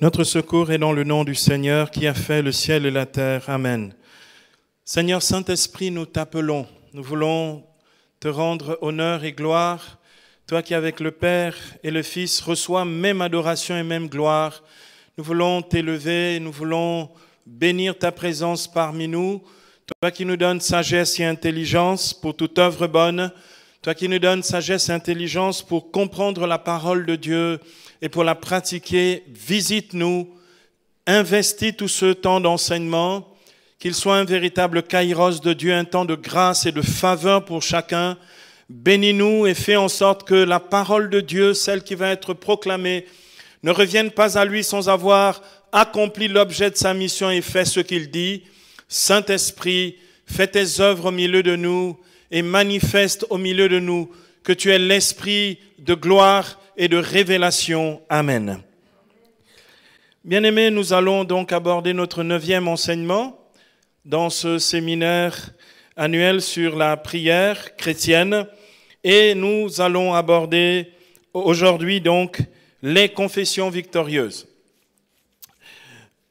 Notre secours est dans le nom du Seigneur qui a fait le ciel et la terre. Amen. Seigneur Saint-Esprit, nous t'appelons. Nous voulons te rendre honneur et gloire. Toi qui avec le Père et le Fils reçois même adoration et même gloire. Nous voulons t'élever, nous voulons bénir ta présence parmi nous. Toi qui nous donnes sagesse et intelligence pour toute œuvre bonne. Toi qui nous donnes sagesse et intelligence pour comprendre la parole de Dieu et pour la pratiquer, visite-nous, investis tout ce temps d'enseignement, qu'il soit un véritable kairos de Dieu, un temps de grâce et de faveur pour chacun. Bénis-nous et fais en sorte que la parole de Dieu, celle qui va être proclamée, ne revienne pas à lui sans avoir accompli l'objet de sa mission et fait ce qu'il dit. Saint-Esprit, fais tes œuvres au milieu de nous et manifeste au milieu de nous que tu es l'esprit de gloire et de révélation. Amen. Bien-aimés, nous allons donc aborder notre 9e enseignement dans ce séminaire annuel sur la prière chrétienne et nous allons aborder aujourd'hui donc les confessions victorieuses.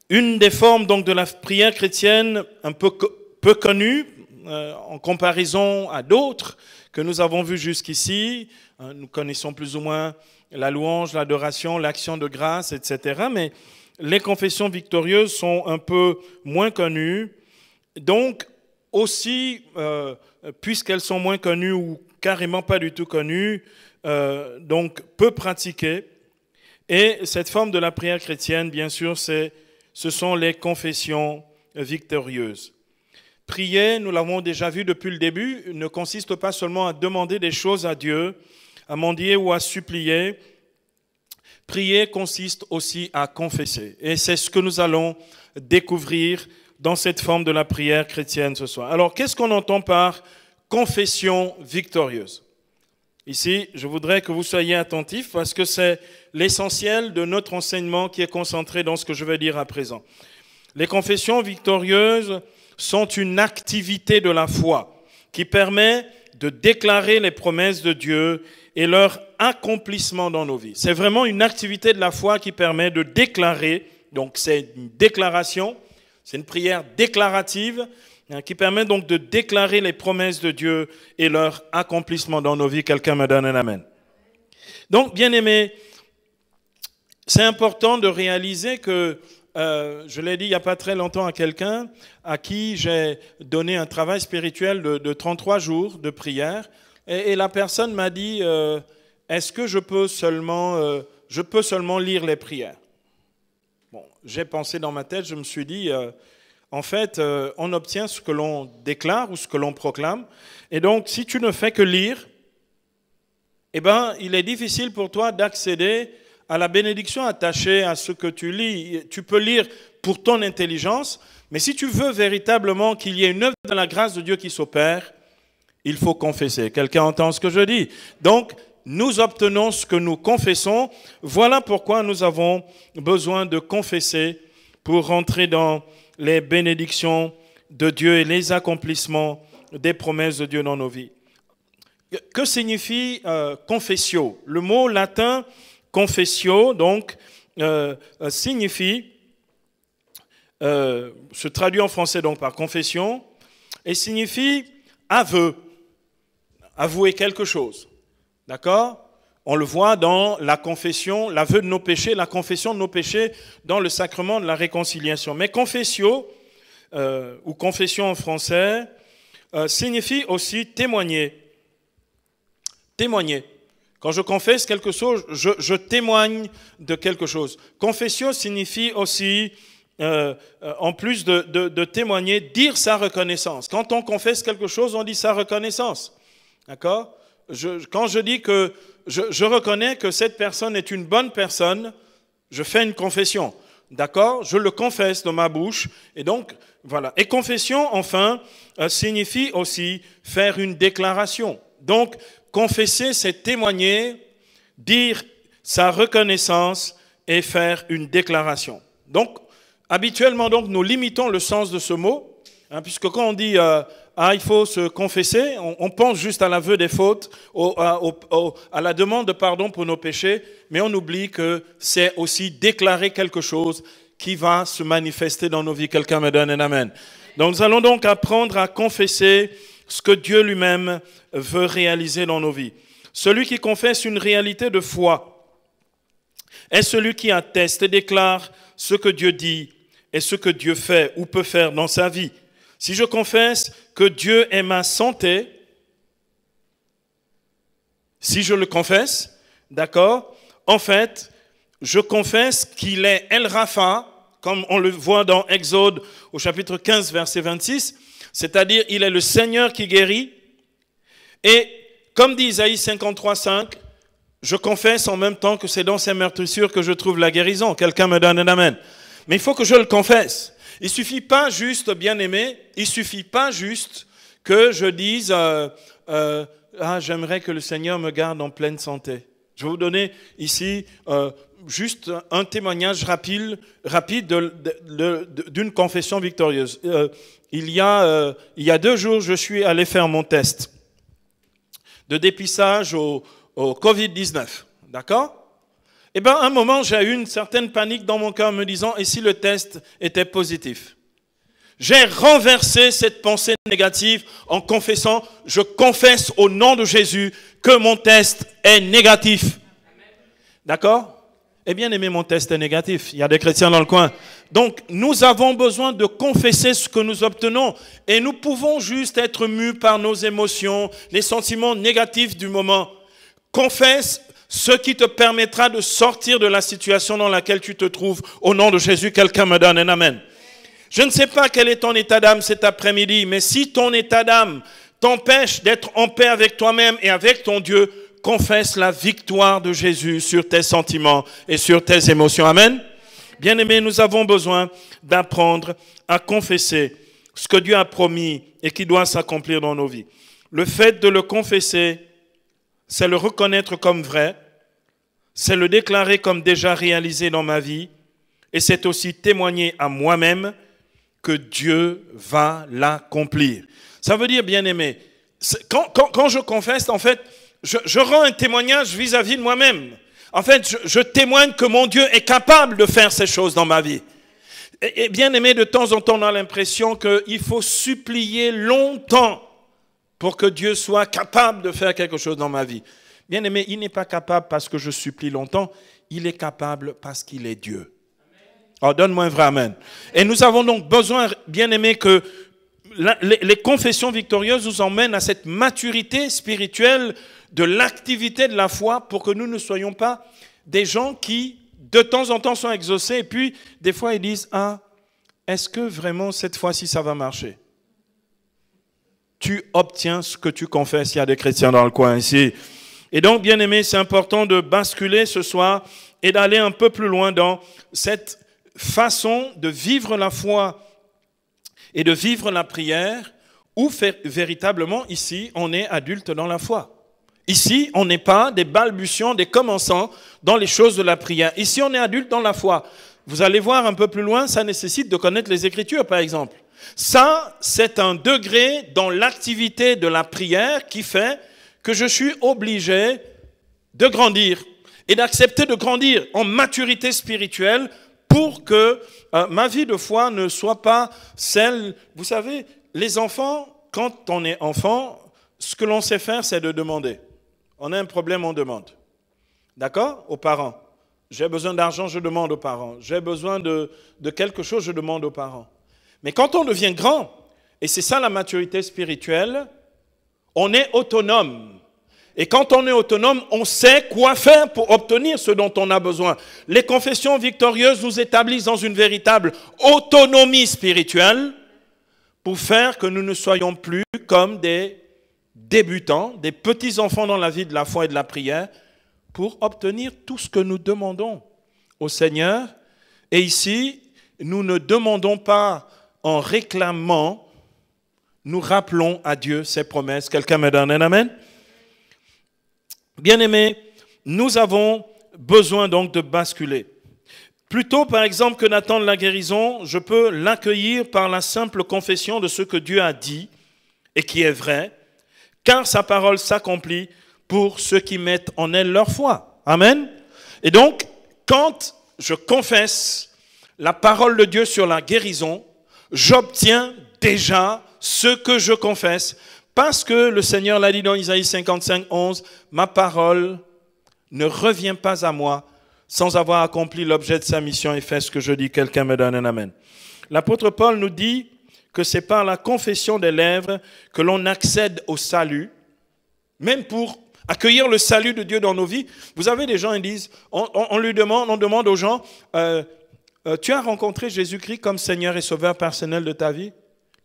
Une des formes donc de la prière chrétienne un peu connue en comparaison à d'autres que nous avons vues jusqu'ici. Nous connaissons plus ou moins la louange, l'adoration, l'action de grâce, etc. Mais les confessions victorieuses sont un peu moins connues. Donc, aussi, puisqu'elles sont moins connues ou carrément pas du tout connues, donc peu pratiquées. Et cette forme de la prière chrétienne, bien sûr, ce sont les confessions victorieuses. Prier, nous l'avons déjà vu depuis le début, ne consiste pas seulement à demander des choses à Dieu, à mendier ou à supplier. Prier consiste aussi à confesser. Et c'est ce que nous allons découvrir dans cette forme de la prière chrétienne ce soir. Alors, qu'est-ce qu'on entend par confession victorieuse? Ici, je voudrais que vous soyez attentifs parce que c'est l'essentiel de notre enseignement qui est concentré dans ce que je vais dire à présent. Les confessions victorieuses sont une activité de la foi qui permet de déclarer les promesses de Dieu et leur accomplissement dans nos vies. C'est vraiment une activité de la foi qui permet de déclarer, donc c'est une déclaration, c'est une prière déclarative qui permet donc de déclarer les promesses de Dieu et leur accomplissement dans nos vies. Quelqu'un me donne un amen. Donc, bien aimé, c'est important de réaliser que je l'ai dit il n'y a pas très longtemps à quelqu'un à qui j'ai donné un travail spirituel de 33 jours de prière et la personne m'a dit est-ce que je peux seulement lire les prières? Bon, j'ai pensé dans ma tête, je me suis dit en fait on obtient ce que l'on déclare ou ce que l'on proclame et donc si tu ne fais que lire, eh ben, il est difficile pour toi d'accéder à la bénédiction attachée à ce que tu lis. Tu peux lire pour ton intelligence, mais si tu veux véritablement qu'il y ait une œuvre de la grâce de Dieu qui s'opère, il faut confesser. Quelqu'un entend ce que je dis? Donc, nous obtenons ce que nous confessons. Voilà pourquoi nous avons besoin de confesser pour rentrer dans les bénédictions de Dieu et les accomplissements des promesses de Dieu dans nos vies. Que signifie confessio? Le mot latin confessio, donc, signifie, se traduit en français donc par confession, et signifie aveu, avouer quelque chose. D'accord? On le voit dans la confession, l'aveu de nos péchés, la confession de nos péchés dans le sacrement de la réconciliation. Mais confessio, ou confession en français, signifie aussi témoigner. Témoigner. Quand je confesse quelque chose, je témoigne de quelque chose. Confession signifie aussi, en plus de témoigner, dire sa reconnaissance. Quand on confesse quelque chose, on dit sa reconnaissance. D'accord? Quand je dis que je reconnais que cette personne est une bonne personne, je fais une confession. D'accord? Je le confesse de ma bouche. Et donc, voilà. Et confession, enfin, signifie aussi faire une déclaration. Donc, confesser, c'est témoigner, dire sa reconnaissance et faire une déclaration. Donc, habituellement, donc, nous limitons le sens de ce mot Hein, puisque quand on dit il faut se confesser, on pense juste à l'aveu des fautes, à la demande de pardon pour nos péchés, mais on oublie que c'est aussi déclarer quelque chose qui va se manifester dans nos vies. Quelqu'un me donne un amen. Donc nous allons donc apprendre à confesser ce que Dieu lui-même veut réaliser dans nos vies. Celui qui confesse une réalité de foi est celui qui atteste et déclare ce que Dieu dit et ce que Dieu fait ou peut faire dans sa vie. Si je confesse que Dieu est ma santé, si je le confesse, d'accord, en fait, je confesse qu'il est El Rapha, comme on le voit dans Exode au chapitre 15, verset 26, c'est-à-dire il est le Seigneur qui guérit. Et comme dit Isaïe 53, 5, je confesse en même temps que c'est dans ces meurtrissures que je trouve la guérison. Quelqu'un me donne un amen. Mais il faut que je le confesse. Il ne suffit pas juste, bien-aimé, il ne suffit pas juste que je dise j'aimerais que le Seigneur me garde en pleine santé. Je vais vous donner ici juste un témoignage rapide d'une confession victorieuse. Il y a 2 jours, je suis allé faire mon test de dépistage au Covid-19. D'accord ? Eh bien, à un moment, j'ai eu une certaine panique dans mon cœur me disant, et si le test était positif ? J'ai renversé cette pensée négative en confessant, je confesse au nom de Jésus que mon test est négatif. D'accord ? Eh bien, aimé, mon test est négatif. Il y a des chrétiens dans le coin. Donc, nous avons besoin de confesser ce que nous obtenons. Et nous pouvons juste être mus par nos émotions, les sentiments négatifs du moment. Confesse ce qui te permettra de sortir de la situation dans laquelle tu te trouves. Au nom de Jésus, quelqu'un me donne un amen. Je ne sais pas quel est ton état d'âme cet après-midi, mais si ton état d'âme t'empêche d'être en paix avec toi-même et avec ton Dieu, confesse la victoire de Jésus sur tes sentiments et sur tes émotions. Amen. Bien-aimés, nous avons besoin d'apprendre à confesser ce que Dieu a promis et qui doit s'accomplir dans nos vies. Le fait de le confesser, c'est le reconnaître comme vrai, c'est le déclarer comme déjà réalisé dans ma vie, et c'est aussi témoigner à moi-même que Dieu va l'accomplir. Ça veut dire, bien-aimé, quand je confesse, en fait, je rends un témoignage vis-à-vis de moi-même. En fait, je témoigne que mon Dieu est capable de faire ces choses dans ma vie. Et bien-aimé, de temps en temps, on a l'impression qu'il faut supplier longtemps pour que Dieu soit capable de faire quelque chose dans ma vie. Bien-aimé, il n'est pas capable parce que je supplie longtemps, il est capable parce qu'il est Dieu. Oh, donne-moi un vrai amen. Et nous avons donc besoin, bien-aimé, que les confessions victorieuses nous emmènent à cette maturité spirituelle de l'activité de la foi pour que nous ne soyons pas des gens qui, de temps en temps, sont exaucés et puis, des fois, ils disent, est-ce que vraiment cette fois-ci, ça va marcher ? Tu obtiens ce que tu confesses. Il y a des chrétiens dans le coin ici. Et donc, bien aimé, c'est important de basculer ce soir et d'aller un peu plus loin dans cette façon de vivre la foi et de vivre la prière où véritablement, ici, on est adulte dans la foi. Ici, on n'est pas des balbutiants, des commençants dans les choses de la prière. Ici, on est adulte dans la foi. Vous allez voir un peu plus loin, ça nécessite de connaître les Écritures, par exemple. Ça, c'est un degré dans l'activité de la prière qui fait que je suis obligé de grandir et d'accepter de grandir en maturité spirituelle pour que ma vie de foi ne soit pas celle... Vous savez, les enfants, quand on est enfant, ce que l'on sait faire, c'est de demander. On a un problème, on demande. D'accord ? Aux parents. J'ai besoin d'argent, je demande aux parents. J'ai besoin de quelque chose, je demande aux parents. Mais quand on devient grand, et c'est ça la maturité spirituelle, on est autonome. Et quand on est autonome, on sait quoi faire pour obtenir ce dont on a besoin. Les confessions victorieuses nous établissent dans une véritable autonomie spirituelle pour faire que nous ne soyons plus comme des débutants, des petits-enfants dans la vie de la foi et de la prière, pour obtenir tout ce que nous demandons au Seigneur. Et ici, nous ne demandons pas en réclamant, nous rappelons à Dieu ses promesses. Quelqu'un me donne un amen? Bien-aimés, nous avons besoin donc de basculer. Plutôt, par exemple, que d'attendre la guérison, je peux l'accueillir par la simple confession de ce que Dieu a dit et qui est vrai, car sa parole s'accomplit pour ceux qui mettent en elle leur foi. Amen. Et donc, quand je confesse la parole de Dieu sur la guérison, j'obtiens déjà ce que je confesse, parce que le Seigneur l'a dit dans Isaïe 55, 11, « Ma parole ne revient pas à moi sans avoir accompli l'objet de sa mission et fait ce que je dis. » Quelqu'un me donne un amen. L'apôtre Paul nous dit que c'est par la confession des lèvres que l'on accède au salut, même pour accueillir le salut de Dieu dans nos vies. Vous avez des gens, ils disent, on demande aux gens, tu as rencontré Jésus-Christ comme Seigneur et Sauveur personnel de ta vie?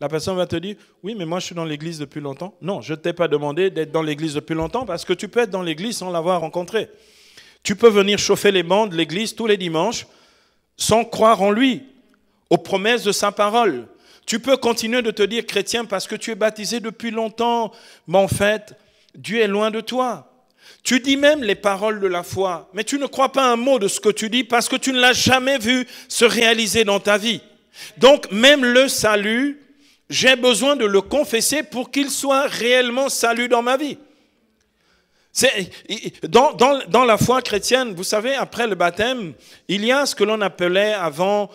La personne va te dire, oui, mais moi je suis dans l'église depuis longtemps. Non, je ne t'ai pas demandé d'être dans l'église depuis longtemps parce que tu peux être dans l'église sans l'avoir rencontré. Tu peux venir chauffer les bancs de l'église tous les dimanches sans croire en lui, aux promesses de sa parole. Tu peux continuer de te dire chrétien parce que tu es baptisé depuis longtemps, mais en fait, Dieu est loin de toi. Tu dis même les paroles de la foi, mais tu ne crois pas un mot de ce que tu dis parce que tu ne l'as jamais vu se réaliser dans ta vie. Donc, même le salut, j'ai besoin de le confesser pour qu'il soit réellement salut dans ma vie. Dans la foi chrétienne, vous savez, après le baptême, il y a ce que l'on appelait avant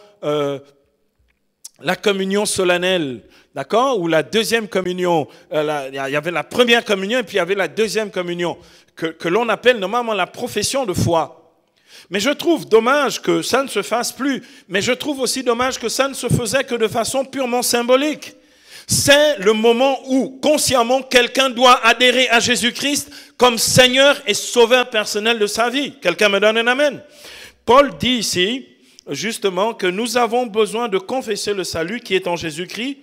la communion solennelle, d'accord? Ou la deuxième communion. Il y avait la première communion et puis il y avait la deuxième communion, que l'on appelle normalement la profession de foi. Mais je trouve dommage que ça ne se fasse plus. Mais je trouve aussi dommage que ça ne se faisait que de façon purement symbolique. C'est le moment où, consciemment, quelqu'un doit adhérer à Jésus-Christ comme Seigneur et Sauveur personnel de sa vie. Quelqu'un me donne un amen. Paul dit ici, justement, que nous avons besoin de confesser le salut qui est en Jésus-Christ.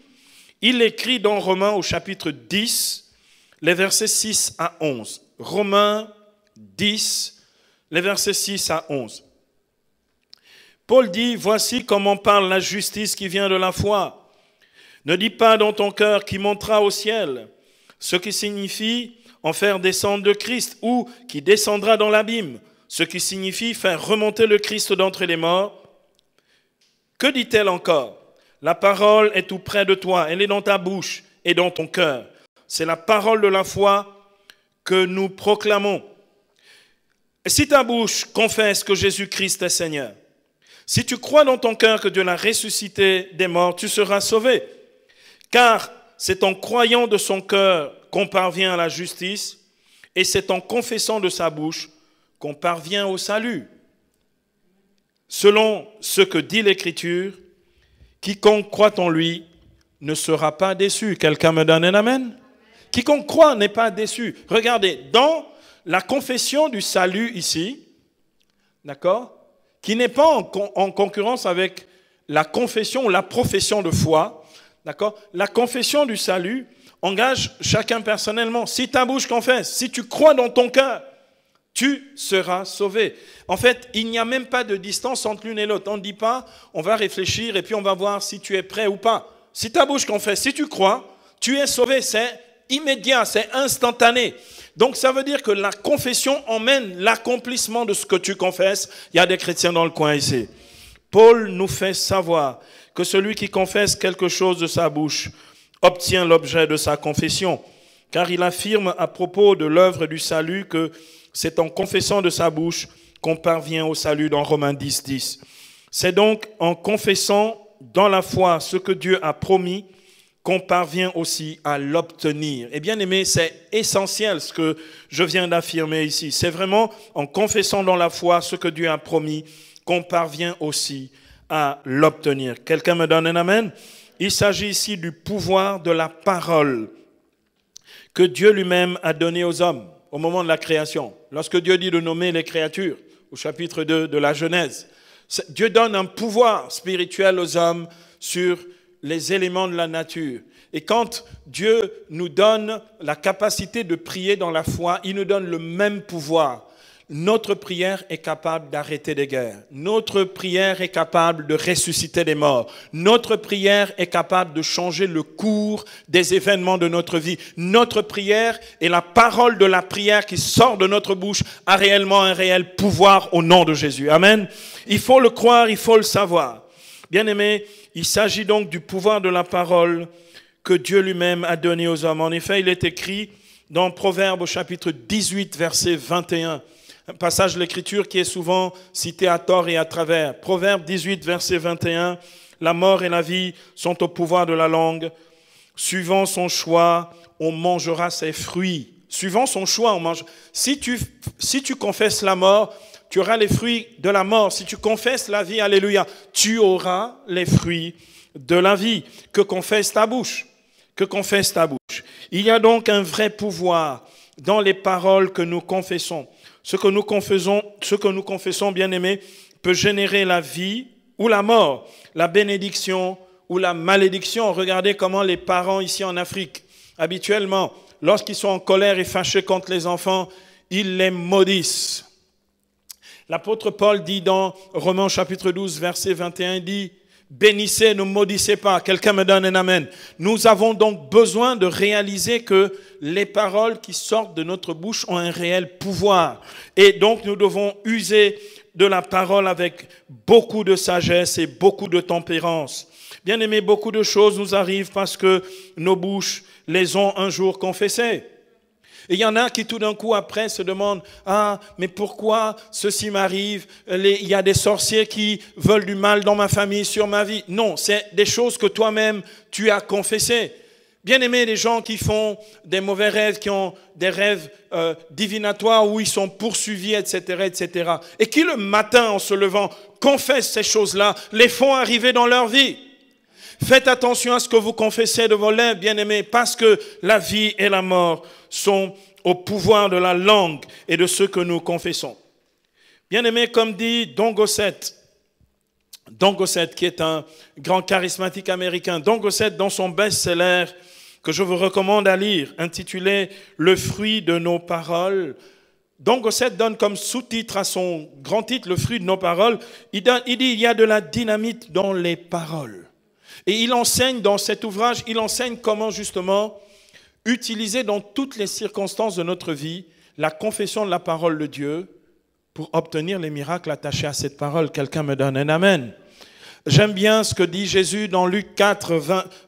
Il écrit dans Romains au chapitre 10, les versets 6 à 11. Romains 10, les versets 6 à 11. Paul dit, voici comment parle la justice qui vient de la foi. Ne dis pas dans ton cœur qui montera au ciel, ce qui signifie en faire descendre de Christ, ou qui descendra dans l'abîme, ce qui signifie faire remonter le Christ d'entre les morts. Que dit-elle encore? La parole est tout près de toi, elle est dans ta bouche et dans ton cœur. C'est la parole de la foi que nous proclamons. Et si ta bouche confesse que Jésus-Christ est Seigneur, si tu crois dans ton cœur que Dieu l'a ressuscité des morts, tu seras sauvé. Car c'est en croyant de son cœur qu'on parvient à la justice et c'est en confessant de sa bouche qu'on parvient au salut. Selon ce que dit l'Écriture, quiconque croit en lui ne sera pas déçu. Quelqu'un me donne un amen? Quiconque croit n'est pas déçu. Regardez, dans la confession du salut ici, d'accord, qui n'est pas en concurrence avec la confession ou la profession de foi, d'accord, la confession du salut engage chacun personnellement. Si ta bouche confesse, si tu crois dans ton cœur, tu seras sauvé. En fait, il n'y a même pas de distance entre l'une et l'autre. On ne dit pas, on va réfléchir et puis on va voir si tu es prêt ou pas. Si ta bouche confesse, si tu crois, tu es sauvé. C'est immédiat, c'est instantané. Donc ça veut dire que la confession emmène l'accomplissement de ce que tu confesses. Il y a des chrétiens dans le coin ici. Paul nous fait savoir que celui qui confesse quelque chose de sa bouche obtient l'objet de sa confession. Car il affirme à propos de l'œuvre du salut que c'est en confessant de sa bouche qu'on parvient au salut dans Romains 10, 10. C'est donc en confessant dans la foi ce que Dieu a promis qu'on parvient aussi à l'obtenir. Et bien aimé, c'est essentiel ce que je viens d'affirmer ici. C'est vraiment en confessant dans la foi ce que Dieu a promis qu'on parvient aussi à l'obtenir. Quelqu'un me donne un amen? Il s'agit ici du pouvoir de la parole que Dieu lui-même a donné aux hommes au moment de la création. Lorsque Dieu dit de nommer les créatures, au chapitre 2 de la Genèse, Dieu donne un pouvoir spirituel aux hommes sur les éléments de la nature. Et quand Dieu nous donne la capacité de prier dans la foi, il nous donne le même pouvoir. Notre prière est capable d'arrêter des guerres. Notre prière est capable de ressusciter des morts. Notre prière est capable de changer le cours des événements de notre vie. Notre prière et la parole de la prière qui sort de notre bouche a réellement un réel pouvoir au nom de Jésus. Amen. Il faut le croire, il faut le savoir. Bien-aimés, il s'agit donc du pouvoir de la parole que Dieu lui-même a donné aux hommes. En effet, il est écrit dans Proverbes au chapitre 18, verset 21, un passage de l'Écriture qui est souvent cité à tort et à travers. Proverbes 18, verset 21, la mort et la vie sont au pouvoir de la langue. Suivant son choix, on mangera ses fruits. Suivant son choix, on mange. Si tu confesses la mort, tu auras les fruits de la mort. Si tu confesses la vie, alléluia, tu auras les fruits de la vie. Que confesse ta bouche? Que confesse ta bouche? Il y a donc un vrai pouvoir dans les paroles que nous confessons. Ce que nous confessons, bien-aimés, peut générer la vie ou la mort, la bénédiction ou la malédiction. Regardez comment les parents ici en Afrique, habituellement, lorsqu'ils sont en colère et fâchés contre les enfants, ils les maudissent. L'apôtre Paul dit dans Romains chapitre 12, verset 21, il dit « Bénissez, ne maudissez pas ». Quelqu'un me donne un amen. Nous avons donc besoin de réaliser que les paroles qui sortent de notre bouche ont un réel pouvoir. Et donc nous devons user de la parole avec beaucoup de sagesse et beaucoup de tempérance. Bien aimé, beaucoup de choses nous arrivent parce que nos bouches les ont un jour confessées. Et il y en a qui tout d'un coup après se demandent « Ah, mais pourquoi ceci m'arrive? Il y a des sorciers qui veulent du mal dans ma famille, sur ma vie. » Non, c'est des choses que toi-même tu as confessées. Bien aimé, les gens qui font des mauvais rêves, qui ont des rêves divinatoires où ils sont poursuivis, etc., etc. Et qui le matin en se levant confessent ces choses-là, les font arriver dans leur vie. Faites attention à ce que vous confessez de vos lèvres, bien-aimés, parce que la vie et la mort sont au pouvoir de la langue et de ce que nous confessons. Bien-aimés, comme dit Don Gossett, qui est un grand charismatique américain, Don Gossett, dans son best-seller que je vous recommande à lire, intitulé « Le fruit de nos paroles », Don Gossett donne comme sous-titre à son grand titre « Le fruit de nos paroles », il dit « Il y a de la dynamite dans les paroles ». Et il enseigne dans cet ouvrage, il enseigne comment justement utiliser dans toutes les circonstances de notre vie la confession de la parole de Dieu pour obtenir les miracles attachés à cette parole. Quelqu'un me donne un amen. J'aime bien ce que dit Jésus dans Luc 4,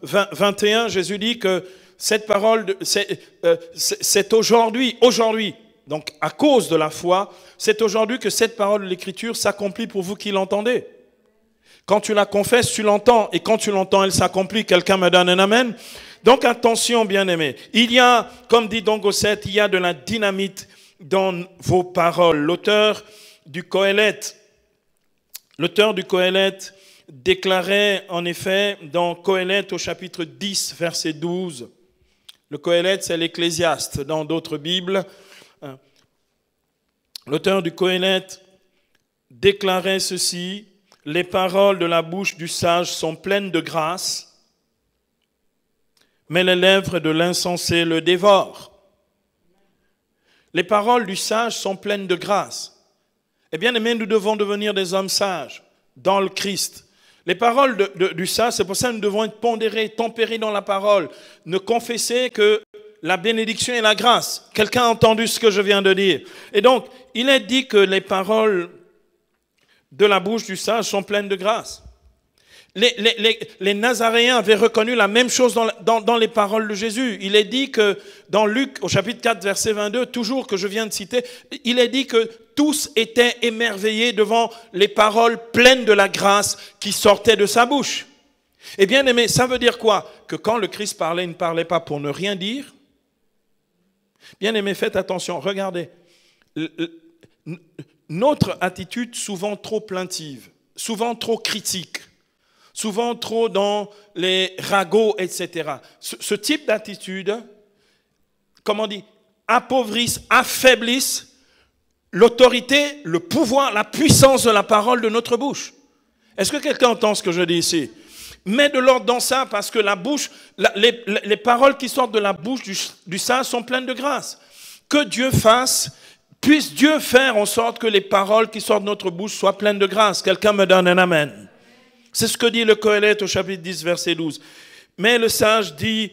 21. Jésus dit que cette parole, c'est aujourd'hui, donc à cause de la foi, c'est aujourd'hui que cette parole de l'Écriture s'accomplit pour vous qui l'entendez. Quand tu la confesses, tu l'entends. Et quand tu l'entends, elle s'accomplit. Quelqu'un me donne un amen. Donc attention, bien-aimés. Il y a, comme dit Don Gossett, il y a de la dynamite dans vos paroles. L'auteur du Qoheleth déclarait en effet dans Qoheleth au chapitre 10, verset 12. Le Qoheleth, c'est l'Ecclésiaste dans d'autres Bibles. L'auteur du Qoheleth déclarait ceci. Les paroles de la bouche du sage sont pleines de grâce, mais les lèvres de l'insensé le dévorent. Les paroles du sage sont pleines de grâce. Eh bien, aimés, nous devons devenir des hommes sages dans le Christ. Les paroles du sage, c'est pour ça que nous devons être pondérés, tempérés dans la parole. Ne confesser que la bénédiction et la grâce. Quelqu'un a entendu ce que je viens de dire? Et donc, il est dit que les paroles de la bouche du sage sont pleines de grâce. Les Nazaréens avaient reconnu la même chose dans les paroles de Jésus. Il est dit que dans Luc, au chapitre 4, verset 22, toujours que je viens de citer, il est dit que tous étaient émerveillés devant les paroles pleines de la grâce qui sortaient de sa bouche. Et bien aimé, ça veut dire quoi? Que quand le Christ parlait, il ne parlait pas pour ne rien dire. Bien aimé, faites attention, regardez. Notre attitude souvent trop plaintive, souvent trop critique, souvent trop dans les ragots, etc. Ce type d'attitude, comment on dit, appauvrissent, affaiblissent l'autorité, le pouvoir, la puissance de la parole de notre bouche. Est-ce que quelqu'un entend ce que je dis ici? Mets de l'ordre dans ça parce que la bouche, les paroles qui sortent de la bouche du sage sont pleines de grâce. Que Dieu fasse Puisse Dieu faire en sorte que les paroles qui sortent de notre bouche soient pleines de grâce. Quelqu'un me donne un amen. C'est ce que dit le Qoheleth au chapitre 10, verset 12. Mais le sage dit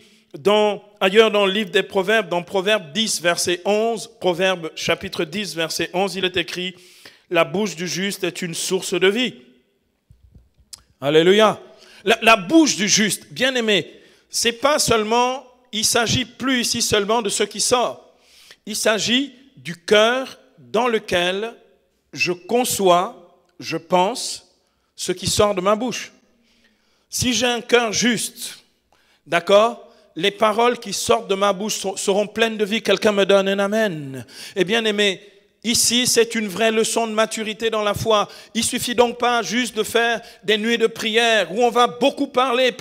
ailleurs dans le livre des Proverbes, dans Proverbe 10, verset 11, Proverbe chapitre 10, verset 11, il est écrit « La bouche du juste est une source de vie ». Alléluia. La bouche du juste, bien aimé, c'est pas seulement, il s'agit plus ici seulement de ce qui sort. Il s'agit du cœur dans lequel je conçois, je pense, ce qui sort de ma bouche. Si j'ai un cœur juste, d'accord, les paroles qui sortent de ma bouche seront pleines de vie. Quelqu'un me donne un amen. Eh bien aimé, ici, c'est une vraie leçon de maturité dans la foi. Il suffit donc pas juste de faire des nuits de prière où on va beaucoup parler.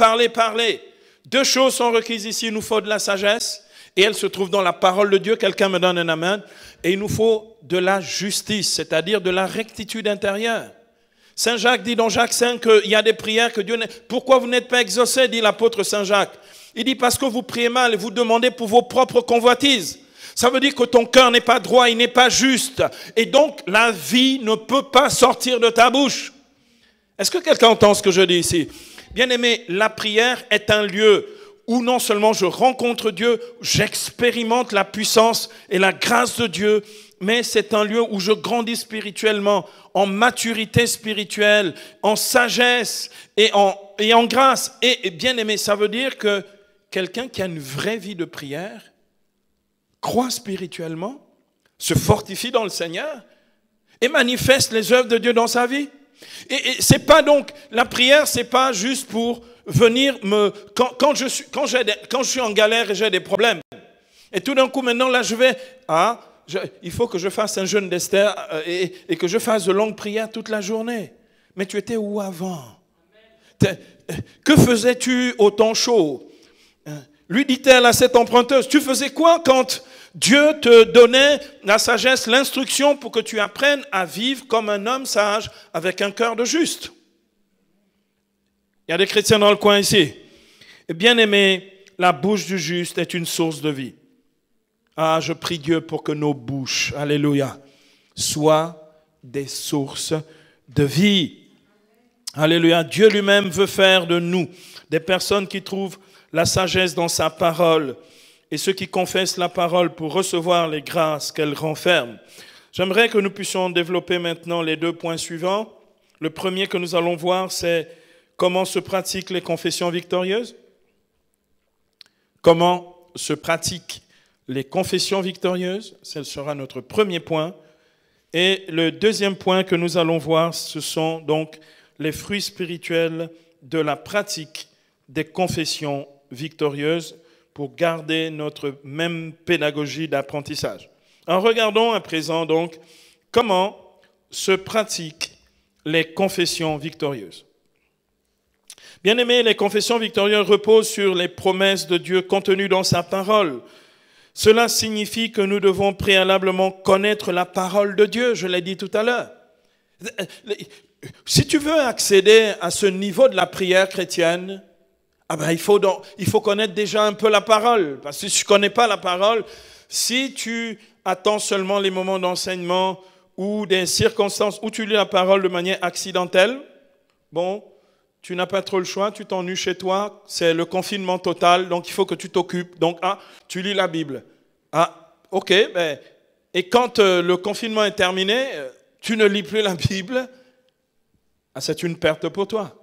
Deux choses sont requises ici. Il nous faut de la sagesse et elle se trouve dans la parole de Dieu. Quelqu'un me donne un amen. Et il nous faut de la justice, c'est-à-dire de la rectitude intérieure. Saint Jacques dit dans Jacques 5 qu'il y a des prières que Dieu... Pourquoi vous n'êtes pas exaucés, dit l'apôtre Saint Jacques. Il dit parce que vous priez mal et vous demandez pour vos propres convoitises. Ça veut dire que ton cœur n'est pas droit, il n'est pas juste. Et donc, la vie ne peut pas sortir de ta bouche. Est-ce que quelqu'un entend ce que je dis ici? Bien aimé, la prière est un lieu où non seulement je rencontre Dieu, j'expérimente la puissance et la grâce de Dieu, mais c'est un lieu où je grandis spirituellement, en maturité spirituelle, en sagesse et en grâce. Et bien aimé, ça veut dire que quelqu'un qui a une vraie vie de prière, croit spirituellement, se fortifie dans le Seigneur et manifeste les œuvres de Dieu dans sa vie. Et c'est pas donc, la prière, c'est pas juste pour venir quand je suis en galère et j'ai des problèmes. Et tout d'un coup, maintenant, là, il faut que je fasse un jeûne d'Esther et que je fasse de longues prières toute la journée. Mais tu étais où avant? Que faisais-tu au temps chaud? Lui dit-elle à cette emprunteuse, tu faisais quoi quand Dieu te donnait la sagesse, l'instruction pour que tu apprennes à vivre comme un homme sage avec un cœur de juste? Il y a des chrétiens dans le coin ici. Et bien aimé, la bouche du juste est une source de vie. Ah, je prie Dieu pour que nos bouches, alléluia, soient des sources de vie. Alléluia. Dieu lui-même veut faire de nous des personnes qui trouvent la sagesse dans sa parole et ceux qui confessent la parole pour recevoir les grâces qu'elle renferme. J'aimerais que nous puissions développer maintenant les deux points suivants. Le premier que nous allons voir, c'est comment se pratiquent les confessions victorieuses. Comment se pratiquent les confessions victorieuses, ce sera notre premier point. Et le deuxième point que nous allons voir, ce sont donc les fruits spirituels de la pratique des confessions victorieuses pour garder notre même pédagogie d'apprentissage. Alors regardons à présent donc comment se pratiquent les confessions victorieuses. Bien aimés, les confessions victorieuses reposent sur les promesses de Dieu contenues dans sa parole. Cela signifie que nous devons préalablement connaître la parole de Dieu, je l'ai dit tout à l'heure. Si tu veux accéder à ce niveau de la prière chrétienne, il faut connaître déjà un peu la parole. Parce que si tu ne connais pas la parole, si tu attends seulement les moments d'enseignement ou des circonstances où tu lis la parole de manière accidentelle, tu n'as pas trop le choix, tu t'ennuies chez toi, c'est le confinement total, donc il faut que tu t'occupes. Donc, tu lis la Bible. Ok, et quand le confinement est terminé, tu ne lis plus la Bible, c'est une perte pour toi.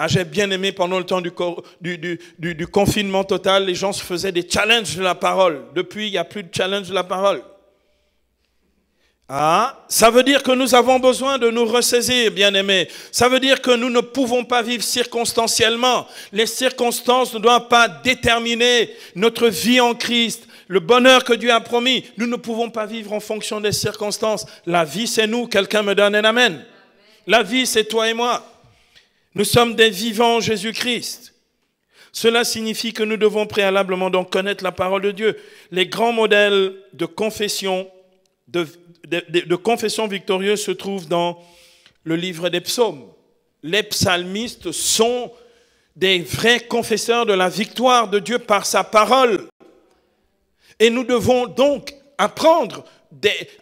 J'ai bien aimé pendant le temps du confinement total, les gens se faisaient des challenges de la parole. Depuis, il n'y a plus de challenge de la parole. Ça veut dire que nous avons besoin de nous ressaisir, bien-aimés. Ça veut dire que nous ne pouvons pas vivre circonstanciellement. Les circonstances ne doivent pas déterminer notre vie en Christ, le bonheur que Dieu a promis. Nous ne pouvons pas vivre en fonction des circonstances. La vie, c'est nous. Quelqu'un me donne un amen. La vie, c'est toi et moi. Nous sommes des vivants en Jésus-Christ. Cela signifie que nous devons préalablement donc connaître la parole de Dieu. Les grands modèles de confession victorieuse se trouvent dans le livre des psaumes. Les psalmistes sont des vrais confesseurs de la victoire de Dieu par sa parole. Et nous devons donc apprendre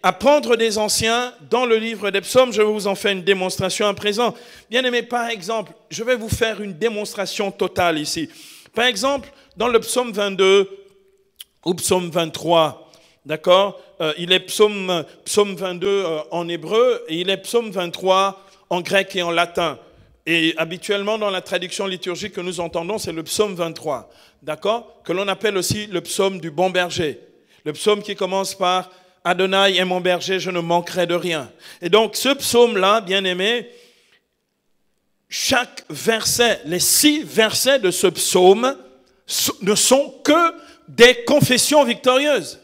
apprendre des anciens dans le livre des psaumes. Je vais vous en faire une démonstration à présent. Bien-aimés, par exemple, je vais vous faire une démonstration totale ici. Par exemple, dans le psaume 22 ou psaume 23, d'accord, il est psaume 22 en hébreu et il est psaume 23 en grec et en latin. Et habituellement, dans la traduction liturgique que nous entendons, c'est le psaume 23, d'accord, que l'on appelle aussi le psaume du bon berger. Le psaume qui commence par « Adonai est mon berger, je ne manquerai de rien ». Et donc, ce psaume-là, bien-aimé, chaque verset, les 6 versets de ce psaume ne sont que des confessions victorieuses.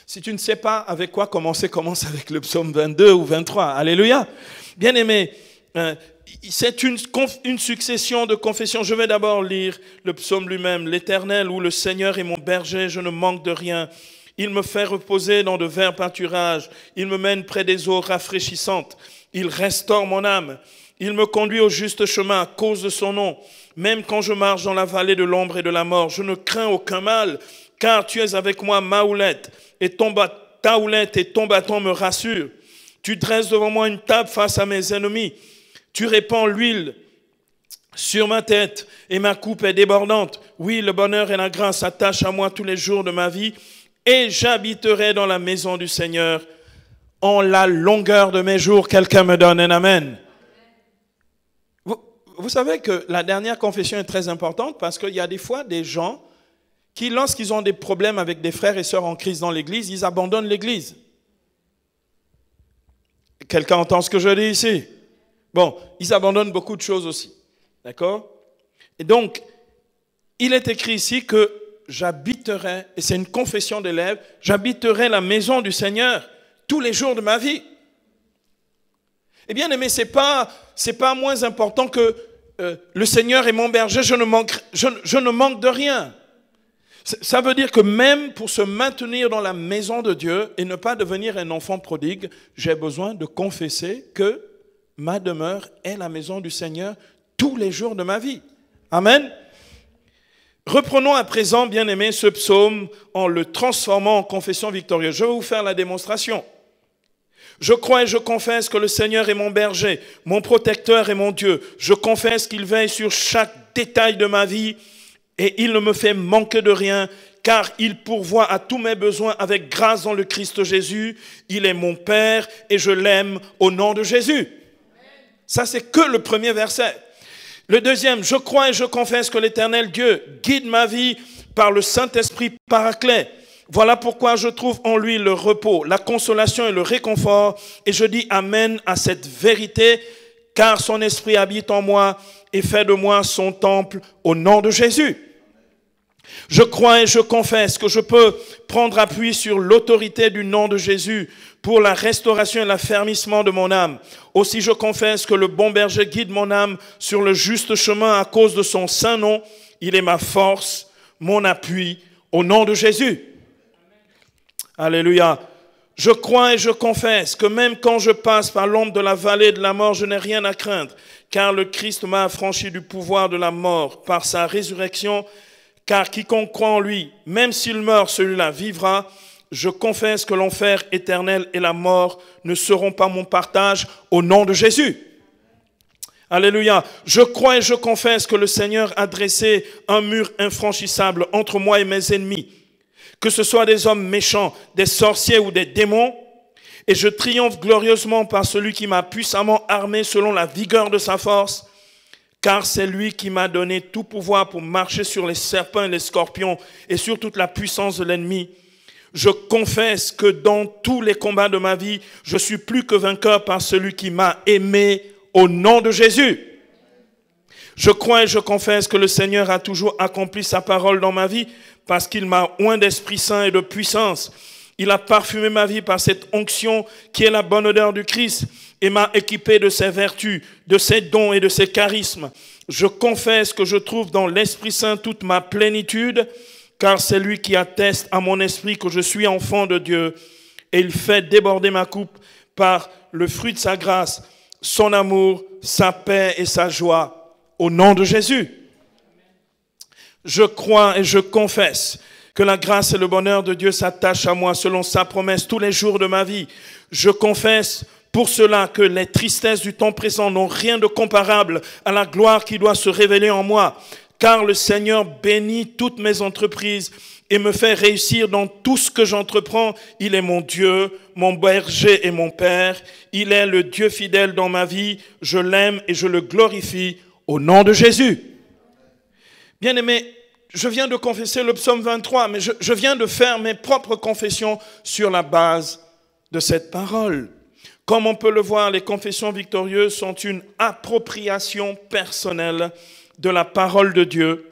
Si tu ne sais pas avec quoi commencer, commence avec le psaume 22 ou 23. Alléluia. Bien-aimé, c'est une succession de confessions. Je vais d'abord lire le psaume lui-même. « L'Éternel ou le Seigneur est mon berger, je ne manque de rien. Il me fait reposer dans de verts pâturages. Il me mène près des eaux rafraîchissantes. Il restaure mon âme. Il me conduit au juste chemin à cause de son nom. Même quand je marche dans la vallée de l'ombre et de la mort, je ne crains aucun mal, car tu es avec moi, ma houlette, ta houlette et ton bâton me rassurent. Tu dresses devant moi une table face à mes ennemis. Tu répands l'huile sur ma tête et ma coupe est débordante. Oui, le bonheur et la grâce s'attachent à moi tous les jours de ma vie et j'habiterai dans la maison du Seigneur en la longueur de mes jours. Quelqu'un me donne un amen. Vous savez que la dernière confession est très importante parce qu'il y a des fois des gens qui, lorsqu'ils ont des problèmes avec des frères et sœurs en Christ dans l'église, ils abandonnent l'église. Quelqu'un entend ce que je dis ici? Bon, ils abandonnent beaucoup de choses aussi. D'accord? Et donc, il est écrit ici que j'habiterai, et c'est une confession des lèvres, j'habiterai la maison du Seigneur tous les jours de ma vie. Eh bien, aimé, c'est pas moins important que le Seigneur est mon berger, je ne manque de rien. Ça veut dire que même pour se maintenir dans la maison de Dieu et ne pas devenir un enfant prodigue, j'ai besoin de confesser que ma demeure est la maison du Seigneur tous les jours de ma vie. Amen. Reprenons à présent, bien-aimés, ce psaume en le transformant en confession victorieuse. Je vais vous faire la démonstration. Je crois et je confesse que le Seigneur est mon berger, mon protecteur et mon Dieu. Je confesse qu'il veille sur chaque détail de ma vie et il ne me fait manquer de rien, car il pourvoit à tous mes besoins avec grâce dans le Christ Jésus. Il est mon Père et je l'aime au nom de Jésus. Ça, c'est que le premier verset. Le deuxième, je crois et je confesse que l'Éternel Dieu guide ma vie par le Saint-Esprit paraclet. Voilà pourquoi je trouve en lui le repos, la consolation et le réconfort. Et je dis Amen à cette vérité, car son esprit habite en moi et fait de moi son temple au nom de Jésus. Je crois et je confesse que je peux prendre appui sur l'autorité du nom de Jésus pour la restauration et l'affermissement de mon âme. Aussi je confesse que le bon berger guide mon âme sur le juste chemin à cause de son saint nom. Il est ma force, mon appui, au nom de Jésus. Alléluia. Je crois et je confesse que même quand je passe par l'ombre de la vallée de la mort, je n'ai rien à craindre, car le Christ m'a affranchi du pouvoir de la mort par sa résurrection, car quiconque croit en lui, même s'il meurt, celui-là vivra. Je confesse que l'enfer éternel et la mort ne seront pas mon partage au nom de Jésus. Alléluia. Je crois et je confesse que le Seigneur a dressé un mur infranchissable entre moi et mes ennemis, que ce soit des hommes méchants, des sorciers ou des démons, et je triomphe glorieusement par celui qui m'a puissamment armé selon la vigueur de sa force, car c'est lui qui m'a donné tout pouvoir pour marcher sur les serpents et les scorpions et sur toute la puissance de l'ennemi. Je confesse que dans tous les combats de ma vie, je suis plus que vainqueur par celui qui m'a aimé au nom de Jésus. Je crois et je confesse que le Seigneur a toujours accompli sa parole dans ma vie parce qu'il m'a oint d'Esprit Saint et de puissance. Il a parfumé ma vie par cette onction qui est la bonne odeur du Christ et m'a équipé de ses vertus, de ses dons et de ses charismes. Je confesse que je trouve dans l'Esprit Saint toute ma plénitude, car c'est lui qui atteste à mon esprit que je suis enfant de Dieu. Et il fait déborder ma coupe par le fruit de sa grâce, son amour, sa paix et sa joie. Au nom de Jésus. Je crois et je confesse Que la grâce et le bonheur de Dieu s'attachent à moi selon sa promesse tous les jours de ma vie. Je confesse pour cela que les tristesses du temps présent n'ont rien de comparable à la gloire qui doit se révéler en moi. Car le Seigneur bénit toutes mes entreprises et me fait réussir dans tout ce que j'entreprends. Il est mon Dieu, mon berger et mon Père. Il est le Dieu fidèle dans ma vie. Je l'aime et je le glorifie au nom de Jésus. Bien-aimés, je viens de confesser le psaume 23, mais je viens de faire mes propres confessions sur la base de cette parole. Comme on peut le voir, les confessions victorieuses sont une appropriation personnelle de la parole de Dieu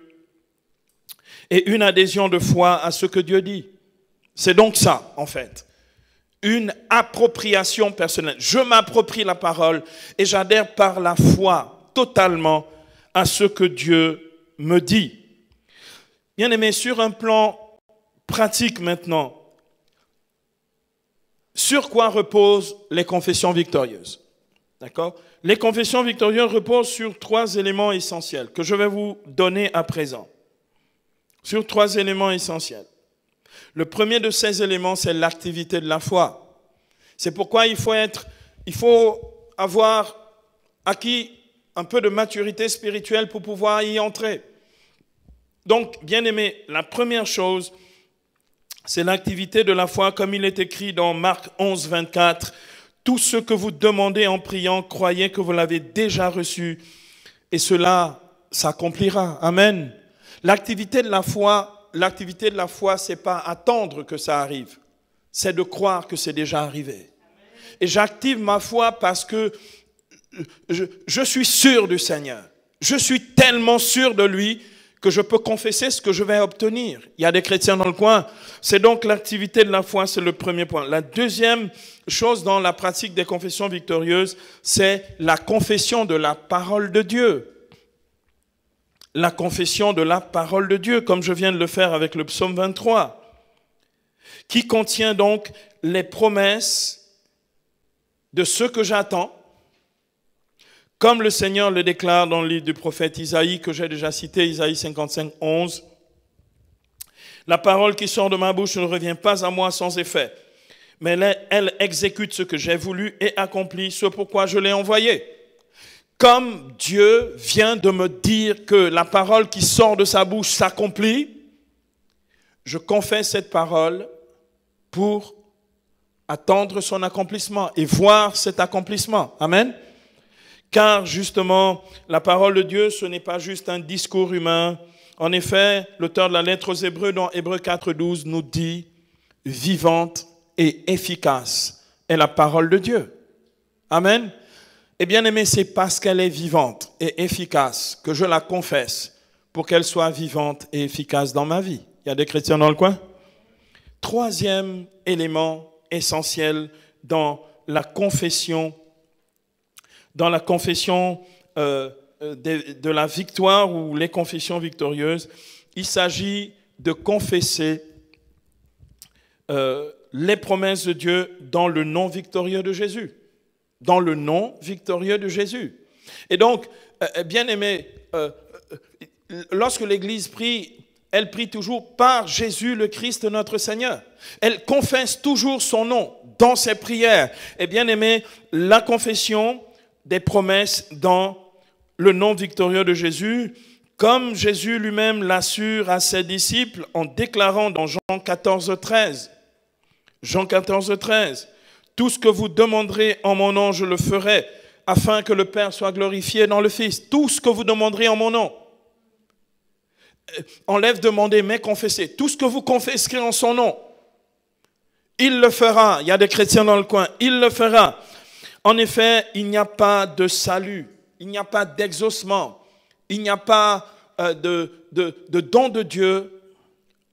et une adhésion de foi à ce que Dieu dit. C'est donc ça, en fait. Une appropriation personnelle. Je m'approprie la parole et j'adhère par la foi totalement à ce que Dieu me dit. Bien-aimés, sur un plan pratique maintenant, sur quoi reposent les confessions victorieuses? D'accord? Les confessions victorieuses reposent sur 3 éléments essentiels que je vais vous donner à présent. Sur 3 éléments essentiels. Le premier de ces éléments, c'est l'activité de la foi. C'est pourquoi il faut avoir acquis un peu de maturité spirituelle pour pouvoir y entrer. Donc, bien-aimés, la première chose, c'est l'activité de la foi, comme il est écrit dans Marc 11, 24. Tout ce que vous demandez en priant, croyez que vous l'avez déjà reçu, et cela s'accomplira. Amen. L'activité de la foi, c'est pas attendre que ça arrive, c'est de croire que c'est déjà arrivé. Et j'active ma foi parce que je suis sûr du Seigneur. Je suis tellement sûr de lui que je peux confesser ce que je vais obtenir. Il y a des chrétiens dans le coin. C'est donc l'activité de la foi, c'est le premier point. La deuxième chose dans la pratique des confessions victorieuses, c'est la confession de la parole de Dieu. La confession de la parole de Dieu, comme je viens de le faire avec le psaume 23, qui contient donc les promesses de ce que j'attends, comme le Seigneur le déclare dans le livre du prophète Isaïe, que j'ai déjà cité, Isaïe 55, 11. La parole qui sort de ma bouche ne revient pas à moi sans effet, mais elle exécute ce que j'ai voulu et accomplit ce pourquoi je l'ai envoyée. Comme Dieu vient de me dire que la parole qui sort de sa bouche s'accomplit, je confesse cette parole pour attendre son accomplissement et voir cet accomplissement. Amen. Car justement, la parole de Dieu, ce n'est pas juste un discours humain. En effet, l'auteur de la lettre aux Hébreux, dans Hébreux 4.12, nous dit « vivante et efficace est la parole de Dieu ». Amen. Et bien aimé, c'est parce qu'elle est vivante et efficace que je la confesse pour qu'elle soit vivante et efficace dans ma vie. Il y a des chrétiens dans le coin? Troisième élément essentiel dans la confession de la victoire ou les confessions victorieuses, il s'agit de confesser les promesses de Dieu dans le nom victorieux de Jésus. Dans le nom victorieux de Jésus. Et donc, bien aimé, lorsque l'Église prie, elle prie toujours par Jésus le Christ notre Seigneur. Elle confesse toujours son nom dans ses prières. Et bien aimé, la confession des promesses dans le nom victorieux de Jésus, comme Jésus lui-même l'assure à ses disciples en déclarant dans Jean 14, 13. Jean 14, 13. Tout ce que vous demanderez en mon nom, je le ferai, afin que le Père soit glorifié dans le Fils. Tout ce que vous demanderez en mon nom. Enlève demander, mais confesser. Tout ce que vous confesserez en son nom, il le fera. Il y a des chrétiens dans le coin. Il le fera. En effet, il n'y a pas de salut. Il n'y a pas d'exaucement. Il n'y a pas de don de Dieu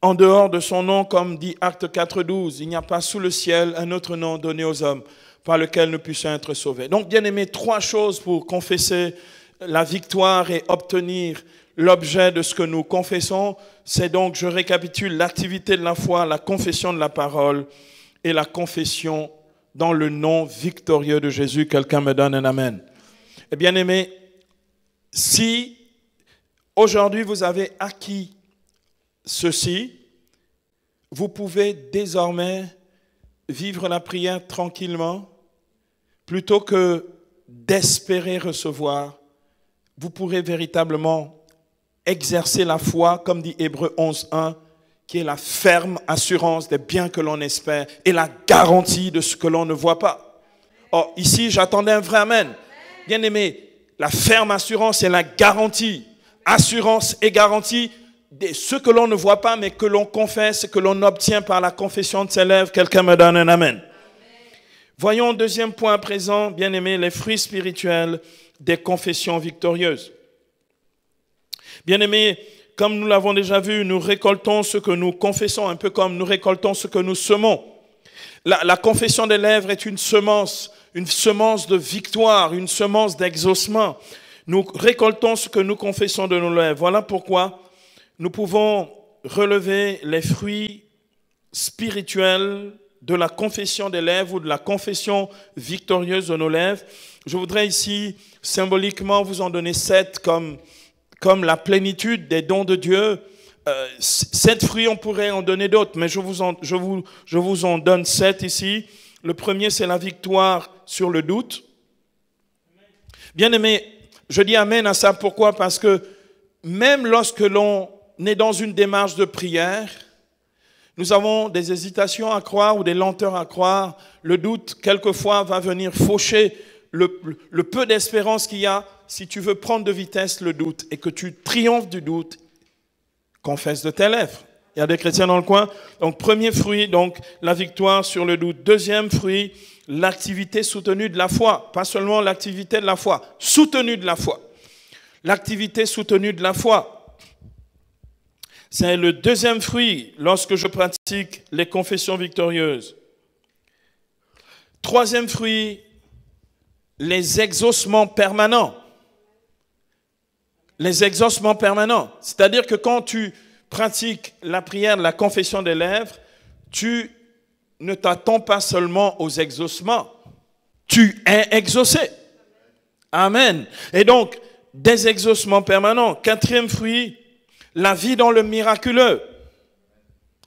en dehors de son nom, comme dit Acte 4.12, il n'y a pas sous le ciel un autre nom donné aux hommes par lequel nous puissions être sauvés. Donc, bien aimé, 3 choses pour confesser la victoire et obtenir l'objet de ce que nous confessons. C'est donc, je récapitule, l'activité de la foi, la confession de la parole et la confession dans le nom victorieux de Jésus. Quelqu'un me donne un amen. Et bien aimé, si aujourd'hui vous avez acquis ceci, vous pouvez désormais vivre la prière tranquillement, plutôt que d'espérer recevoir. Vous pourrez véritablement exercer la foi, comme dit Hébreux 11.1, qui est la ferme assurance des biens que l'on espère et la garantie de ce que l'on ne voit pas. Or, ici, j'attendais un vrai amen. Bien aimé, la ferme assurance est la garantie. Assurance et garantie de ce que l'on ne voit pas, mais que l'on confesse, que l'on obtient par la confession de ses lèvres. Quelqu'un me donne un amen. Voyons, deuxième point à présent, bien aimé, les fruits spirituels des confessions victorieuses. Bien aimé, comme nous l'avons déjà vu, nous récoltons ce que nous confessons, un peu comme nous récoltons ce que nous semons. La confession des lèvres est une semence de victoire, une semence d'exaucement. Nous récoltons ce que nous confessons de nos lèvres. Voilà pourquoi nous pouvons relever les fruits spirituels de la confession des lèvres ou de la confession victorieuse de nos lèvres. Je voudrais ici symboliquement vous en donner 7 comme la plénitude des dons de Dieu. 7 fruits, on pourrait en donner d'autres, mais je vous en donne 7 ici. Le premier, c'est la victoire sur le doute. Bien aimé, je dis amen à ça. Pourquoi? Parce que même lorsque l'on est dans une démarche de prière, nous avons des hésitations à croire ou des lenteurs à croire. Le doute, quelquefois, va venir faucher le peu d'espérance qu'il y a. Si tu veux prendre de vitesse le doute et que tu triomphes du doute, confesse de tes lèvres. Il y a des chrétiens dans le coin. Donc, premier fruit, donc, la victoire sur le doute. Deuxième fruit, l'activité soutenue de la foi. Pas seulement l'activité de la foi, soutenue de la foi. L'activité soutenue de la foi. C'est le deuxième fruit lorsque je pratique les confessions victorieuses. Troisième fruit, les exaucements permanents. Les exaucements permanents. C'est-à-dire que quand tu pratiques la prière de la confession des lèvres, tu ne t'attends pas seulement aux exaucements, tu es exaucé. Amen. Et donc, des exaucements permanents. Quatrième fruit, la vie dans le miraculeux.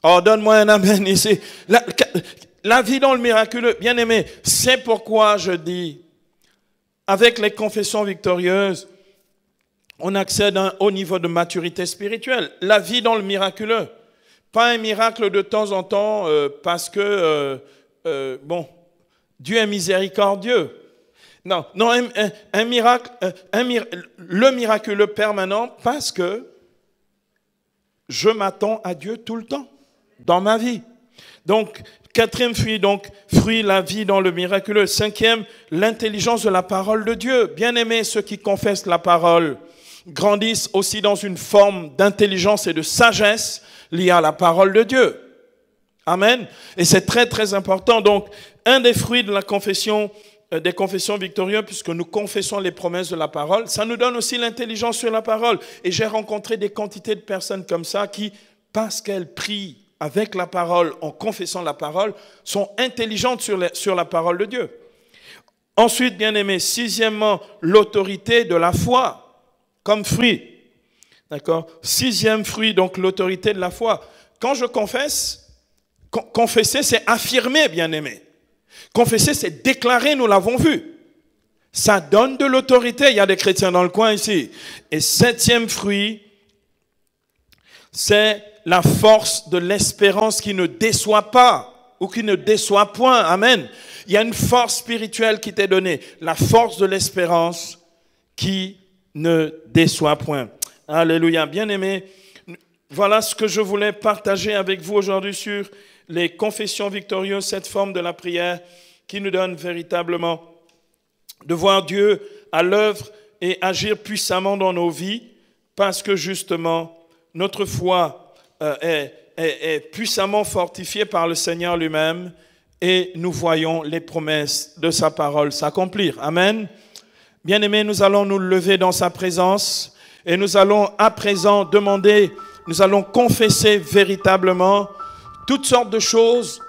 Oh, donne-moi un amen ici. La vie dans le miraculeux. Bien aimé, c'est pourquoi je dis, avec les confessions victorieuses, on accède à un haut niveau de maturité spirituelle. La vie dans le miraculeux. Pas un miracle de temps en temps parce que, Dieu est miséricordieux. Non, un miracle, le miraculeux permanent parce que je m'attends à Dieu tout le temps dans ma vie. Donc, quatrième fruit, la vie dans le miraculeux. Cinquième, l'intelligence de la parole de Dieu. Bien aimés, ceux qui confessent la parole grandissent aussi dans une forme d'intelligence et de sagesse liée à la parole de Dieu. Amen. Et c'est très, très important. Donc, un des fruits de la confession, des confessions victorieuses, puisque nous confessons les promesses de la parole, ça nous donne aussi l'intelligence sur la parole. Et j'ai rencontré des quantités de personnes comme ça qui, parce qu'elles prient avec la parole, en confessant la parole, sont intelligentes sur la parole de Dieu. Ensuite, bien aimé, sixièmement, l'autorité de la foi. Comme fruit. D'accord? Sixième fruit, donc l'autorité de la foi. Quand je confesse, confesser, c'est affirmer, bien-aimé. Confesser, c'est déclarer, nous l'avons vu. Ça donne de l'autorité. Il y a des chrétiens dans le coin ici. Et septième fruit, c'est la force de l'espérance qui ne déçoit pas ou qui ne déçoit point. Amen. Il y a une force spirituelle qui t'est donnée. La force de l'espérance qui ne déçoit point. Alléluia. Bien-aimés, voilà ce que je voulais partager avec vous aujourd'hui sur les confessions victorieuses, cette forme de la prière qui nous donne véritablement de voir Dieu à l'œuvre et agir puissamment dans nos vies parce que justement, notre foi est puissamment fortifiée par le Seigneur lui-même et nous voyons les promesses de sa parole s'accomplir. Amen. Bien-aimés, nous allons nous lever dans sa présence et nous allons à présent demander, nous allons confesser véritablement toutes sortes de choses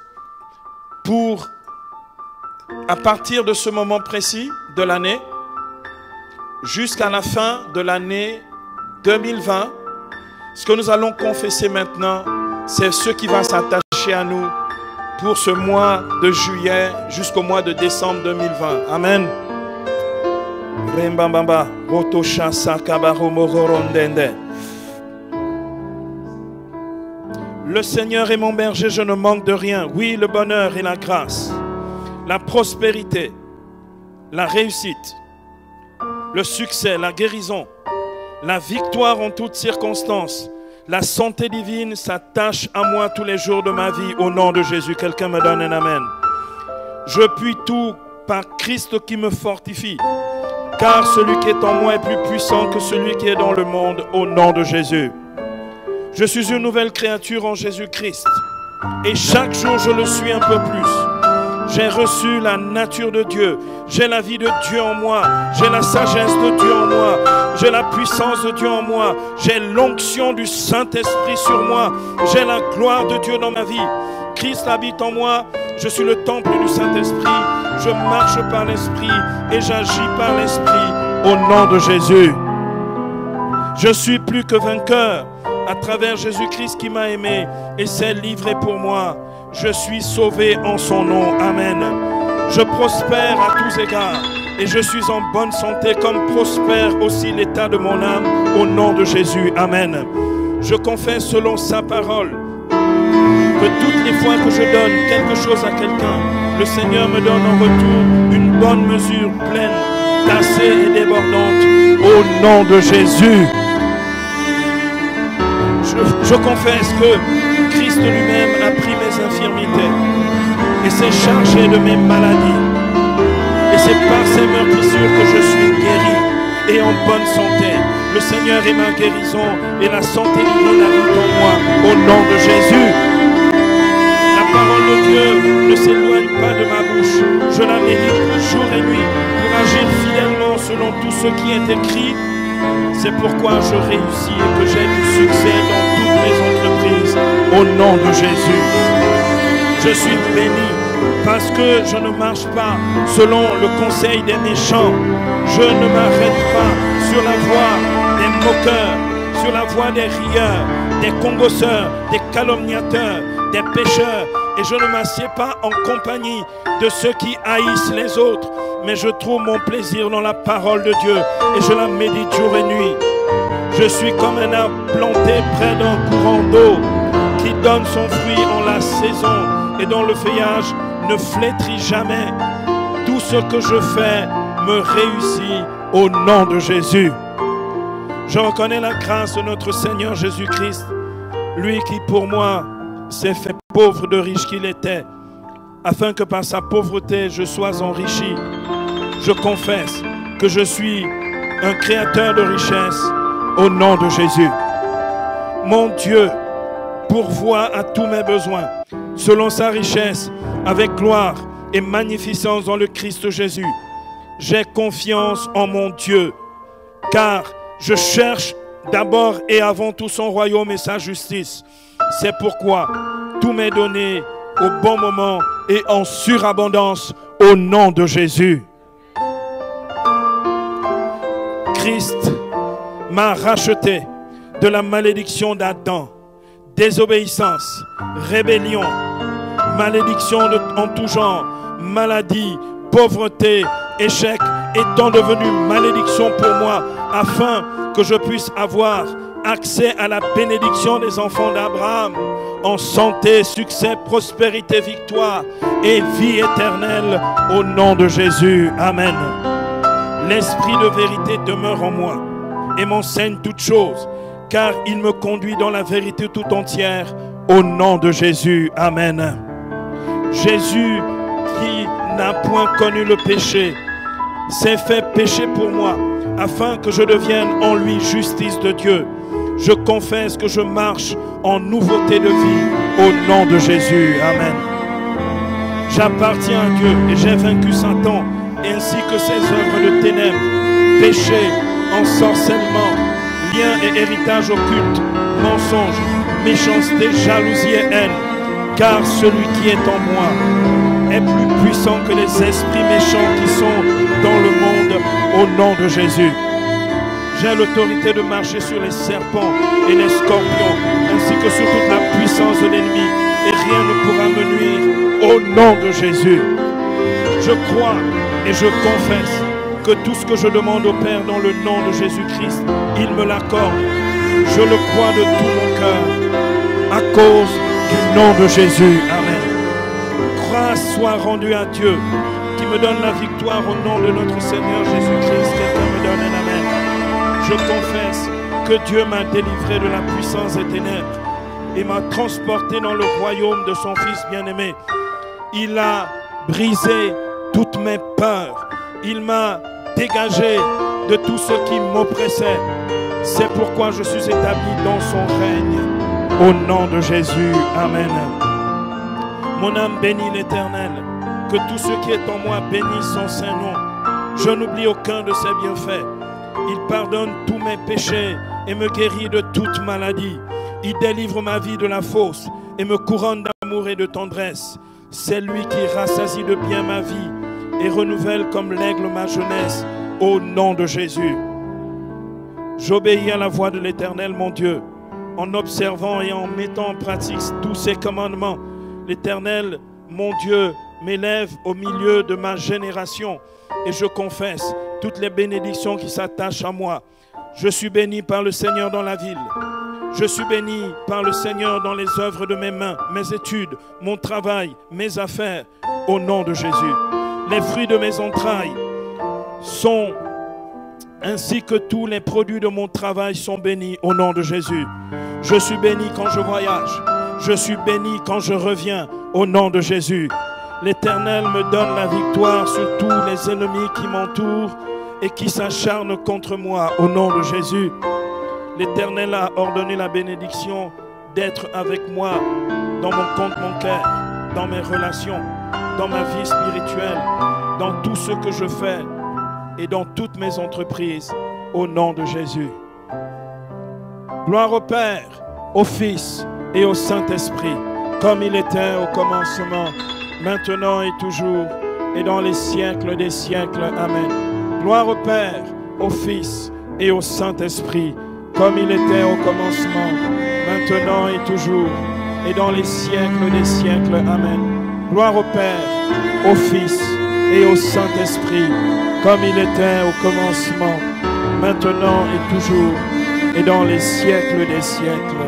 pour, à partir de ce moment précis de l'année, jusqu'à la fin de l'année 2020, ce que nous allons confesser maintenant, c'est ce qui va s'attacher s'afficher à nous pour ce mois de juillet jusqu'au mois de décembre 2020. Amen. Le Seigneur est mon berger, je ne manque de rien. Oui, le bonheur et la grâce, la prospérité, la réussite, le succès, la guérison, la victoire en toutes circonstances, la santé divine s'attache à moi tous les jours de ma vie au nom de Jésus. Quelqu'un me donne un amen. Je puis tout par Christ qui me fortifie, car celui qui est en moi est plus puissant que celui qui est dans le monde au nom de Jésus. Je suis une nouvelle créature en Jésus-Christ et chaque jour je le suis un peu plus. J'ai reçu la nature de Dieu, j'ai la vie de Dieu en moi, j'ai la sagesse de Dieu en moi, j'ai la puissance de Dieu en moi, j'ai l'onction du Saint-Esprit sur moi, j'ai la gloire de Dieu dans ma vie. Christ habite en moi, je suis le temple du Saint-Esprit, je marche par l'Esprit et j'agis par l'Esprit au nom de Jésus. Je suis plus que vainqueur à travers Jésus-Christ qui m'a aimé et s'est livré pour moi. Je suis sauvé en son nom. Amen. Je prospère à tous égards et je suis en bonne santé comme prospère aussi l'état de mon âme au nom de Jésus. Amen. Je confesse selon sa parole que toutes les fois que je donne quelque chose à quelqu'un, le Seigneur me donne en retour une bonne mesure pleine, tassée et débordante au nom de Jésus. Je confesse que Christ lui-même a pris mes infirmités et s'est chargé de mes maladies. Et c'est par ses meurtrissures que je suis guéri et en bonne santé. Le Seigneur est ma guérison et la santé divine habite en moi au nom de Jésus. La parole de Dieu ne s'éloigne pas de ma bouche. Je la médite jour et nuit pour agir fidèlement selon tout ce qui est écrit. C'est pourquoi je réussis et que j'ai du succès dans toutes mes entreprises au nom de Jésus. Je suis béni parce que je ne marche pas selon le conseil des méchants. Je ne m'arrête pas sur la voie des moqueurs, sur la voie des rieurs, des congosseurs, des calomniateurs, des pécheurs. Et je ne m'assieds pas en compagnie de ceux qui haïssent les autres. Mais je trouve mon plaisir dans la parole de Dieu et je la médite jour et nuit. Je suis comme un arbre planté près d'un courant d'eau qui donne son fruit en la saison et dont le feuillage ne flétrit jamais. Tout ce que je fais me réussit au nom de Jésus. Je reconnais la grâce de notre Seigneur Jésus-Christ, lui qui pour moi s'est fait pauvre de riche qu'il était, afin que par sa pauvreté je sois enrichi. Je confesse que je suis un créateur de richesse au nom de Jésus. Mon Dieu pourvoit à tous mes besoins selon sa richesse avec gloire et magnificence dans le Christ Jésus. J'ai confiance en mon Dieu car je cherche d'abord et avant tout son royaume et sa justice. C'est pourquoi tout m'est donné au bon moment et en surabondance au nom de Jésus. Christ m'a racheté de la malédiction d'Adam, désobéissance, rébellion, malédiction en tout genre, maladie, pauvreté, échec, étant devenu malédiction pour moi, afin que je puisse avoir accès à la bénédiction des enfants d'Abraham, en santé, succès, prospérité, victoire et vie éternelle au nom de Jésus. Amen. L'esprit de vérité demeure en moi et m'enseigne toutes choses, car il me conduit dans la vérité tout entière au nom de Jésus. Amen. Jésus qui n'a point connu le péché s'est fait péché pour moi, afin que je devienne en lui justice de Dieu. Je confesse que je marche en nouveauté de vie au nom de Jésus. Amen. J'appartiens à Dieu et j'ai vaincu Satan ainsi que ses œuvres de ténèbres, péché, ensorcellement, lien et héritage occulte, mensonge, méchanceté, jalousie et haine. Car celui qui est en moi est plus puissant que les esprits méchants qui sont dans le monde au nom de Jésus. J'ai l'autorité de marcher sur les serpents et les scorpions, ainsi que sur toute la puissance de l'ennemi. et rien ne pourra me nuire au nom de Jésus. Je crois et je confesse que tout ce que je demande au Père dans le nom de Jésus-Christ, il me l'accorde. Je le crois de tout mon cœur à cause du nom de Jésus. Amen. Grâce soit rendue à Dieu qui me donne la victoire au nom de notre Seigneur Jésus-Christ. Quelqu'un me donne un amen. Je confesse que Dieu m'a délivré de la puissance des ténèbres et m'a transporté dans le royaume de son Fils bien-aimé. Il a brisé toutes mes peurs. Il m'a dégagé de tout ce qui m'oppressait. C'est pourquoi je suis établi dans son règne. Au nom de Jésus. Amen. Mon âme bénit l'Éternel. Que tout ce qui est en moi bénisse son saint nom. Je n'oublie aucun de ses bienfaits. Il pardonne tous mes péchés et me guérit de toute maladie. Il délivre ma vie de la fausse et me couronne d'amour et de tendresse. C'est lui qui rassasie de bien ma vie et renouvelle comme l'aigle ma jeunesse. Au nom de Jésus. J'obéis à la voix de l'Éternel mon Dieu, en observant et en mettant en pratique tous ses commandements. L'Éternel, mon Dieu, m'élève au milieu de ma génération et je confesse toutes les bénédictions qui s'attachent à moi. Je suis béni par le Seigneur dans la ville. Je suis béni par le Seigneur dans les œuvres de mes mains, mes études, mon travail, mes affaires, au nom de Jésus. Les fruits de mes entrailles sont ainsi que tous les produits de mon travail sont bénis au nom de Jésus. Je suis béni quand je voyage. Je suis béni quand je reviens au nom de Jésus. L'Éternel me donne la victoire sur tous les ennemis qui m'entourent et qui s'acharnent contre moi au nom de Jésus. L'Éternel a ordonné la bénédiction d'être avec moi dans mon compte bancaire, dans mes relations, dans ma vie spirituelle, dans tout ce que je fais et dans toutes mes entreprises, au nom de Jésus. Gloire au Père, au Fils et au Saint-Esprit, comme il était au commencement, maintenant et toujours, et dans les siècles des siècles. Amen. Gloire au Père, au Fils et au Saint-Esprit, comme il était au commencement, maintenant et toujours, et dans les siècles des siècles. Amen. Gloire au Père, au Fils et au Saint-Esprit, comme il était au commencement, maintenant et toujours, et dans les siècles des siècles.